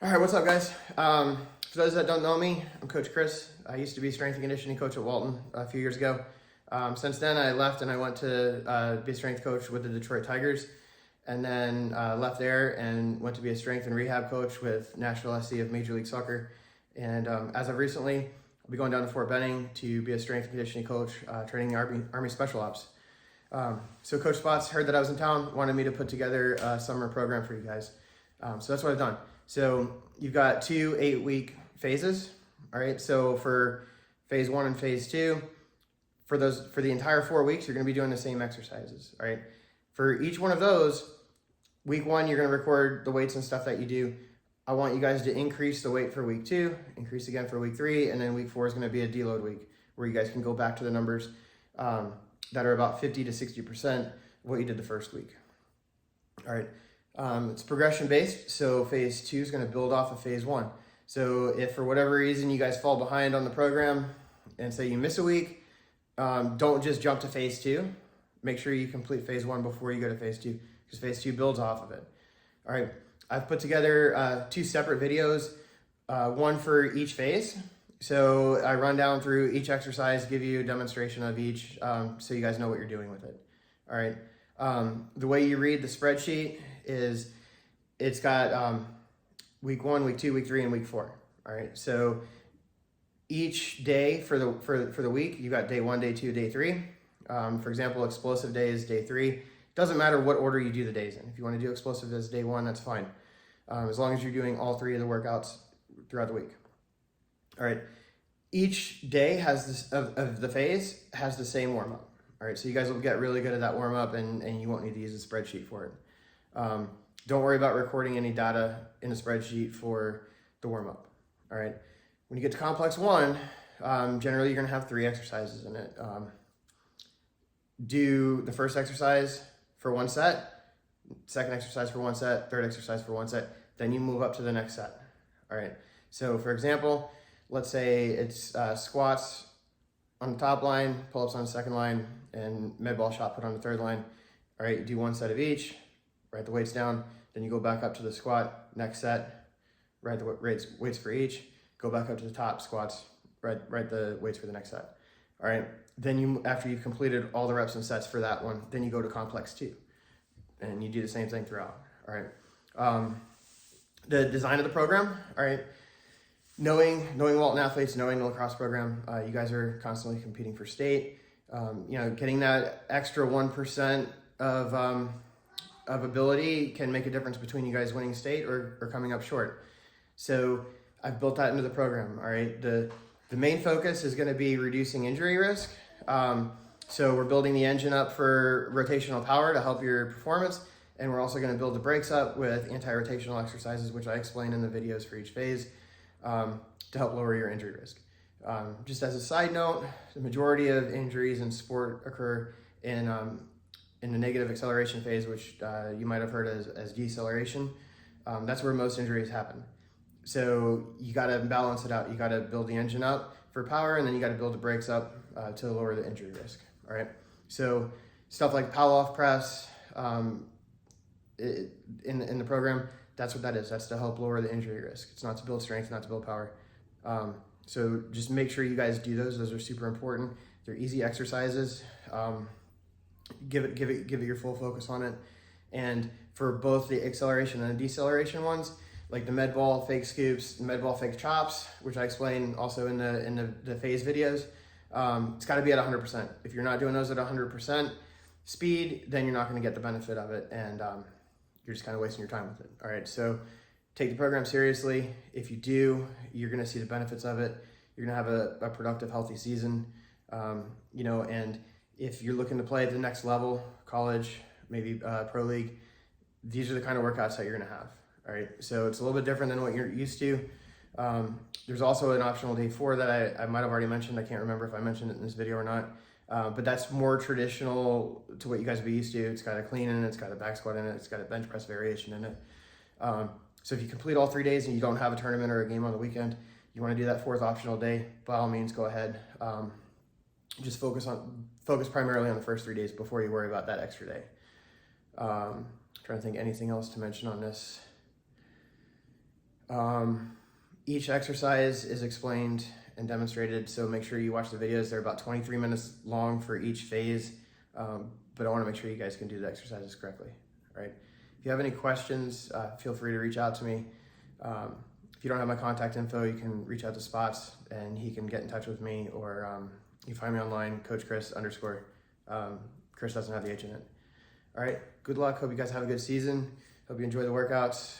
All right, what's up, guys? For those that don't know me, I'm Coach Chris. I used to be strength and conditioning coach at Walton a few years ago. Since then, I left and I went to be a strength coach with the Detroit Tigers, and then left there and went to be a strength and rehab coach with Nashville SC of Major League Soccer. And as of recently, I'll be going down to Fort Benning to be a strength and conditioning coach, training the Army Special Ops. So Coach Spots heard that I was in town, wanted me to put together a summer program for you guys. So that's what I've done. So you've got 2 8-week phases. All right. So for phase 1 and phase 2, for the entire 4 weeks, you're going to be doing the same exercises. All right. For each one of those, week 1, you're going to record the weights and stuff that you do. I want you guys to increase the weight for week 2, increase again for week 3, and then week 4 is going to be a deload week where you guys can go back to the numbers that are about 50 to 60% of what you did the first week. All right. It's progression based, so phase 2 is going to build off of phase 1. So if for whatever reason you guys fall behind on the program and say you miss a week, don't just jump to phase 2. Make sure you complete phase 1 before you go to phase 2, because phase 2 builds off of it. All right, I've put together 2 separate videos, one for each phase. So I run down through each exercise, give you a demonstration of each, so you guys know what you're doing with it. All right. The way you read the spreadsheet is it's got week 1, week 2, week 3, and week 4. All right. So each day for the week, you got day 1, day 2, day 3. For example, explosive day is day 3. Doesn't matter what order you do the days in. If you want to do explosive as day 1, that's fine. As long as you're doing all 3 of the workouts throughout the week. All right. Each day has this of the phase has the same warm up. All right. So you guys will get really good at that warm up, and you won't need to use a spreadsheet for it. Don't worry about recording any data in a spreadsheet for the warm up. All right. When you get to complex 1, generally you're going to have 3 exercises in it. Do the first exercise for 1 set, second exercise for 1 set, third exercise for 1 set, then you move up to the next set. All right. So for example, let's say it's squats on the top line, pull-ups on the second line, and med ball shot put on the third line. All right, you do 1 set of each, write the weights down, then you go back up to the squat, next set, write the weights for each, go back up to the top squats, write the weights for the next set. All right, then after you've completed all the reps and sets for that one, then you go to complex 2, and you do the same thing throughout. All right, the design of the program, all right, knowing Walton athletes, knowing the lacrosse program, you guys are constantly competing for state. Getting that extra 1% of ability can make a difference between you guys winning state or coming up short. So I've built that into the program. All right. The main focus is going to be reducing injury risk. So we're building the engine up for rotational power to help your performance. And we're also going to build the brakes up with anti-rotational exercises, which I explain in the videos for each phase, to help lower your injury risk. Just as a side note, the majority of injuries in sport occur in the negative acceleration phase, which you might have heard as deceleration. That's where most injuries happen. So you got to balance it out. You got to build the engine up for power, and then you got to build the brakes up to lower the injury risk. All right. So stuff like Pavlov press in the program, that's what that is. That's to help lower the injury risk. It's not to build strength, not to build power. So just make sure you guys do those. Those are super important. They're easy exercises. Give it your full focus on it. And for both the acceleration and the deceleration ones, like the med ball fake scoops, the med ball fake chops, which I explain also in the phase videos, it's got to be at 100%. If you're not doing those at 100% speed, then you're not going to get the benefit of it, and you're just kind of wasting your time with it. All right, so take the program seriously. If you do, you're going to see the benefits of it. You're going to have a productive, healthy season, and if you're looking to play at the next level, college, maybe pro league, these are the kind of workouts that you're going to have. All right, so it's a little bit different than what you're used to. There's also an optional day 4 that I might have already mentioned. I can't remember if I mentioned it in this video or not, but that's more traditional to what you guys would be used to. It's got a clean in it, it's got a back squat in it, it's got a bench press variation in it. So if you complete all 3 days and you don't have a tournament or a game on the weekend, you want to do that 4th optional day, by all means, go ahead. Just focus primarily on the first 3 days before you worry about that extra day. Trying to think anything else to mention on this. Each exercise is explained and demonstrated, so make sure you watch the videos. They're about 23 minutes long for each phase, but I want to make sure you guys can do the exercises correctly. All right. If you have any questions, feel free to reach out to me. If you don't have my contact info, you can reach out to Spots and he can get in touch with me, or you find me online, Coach Chris _ Chris doesn't have the H in it. All right, good luck. Hope you guys have a good season. Hope you enjoy the workouts.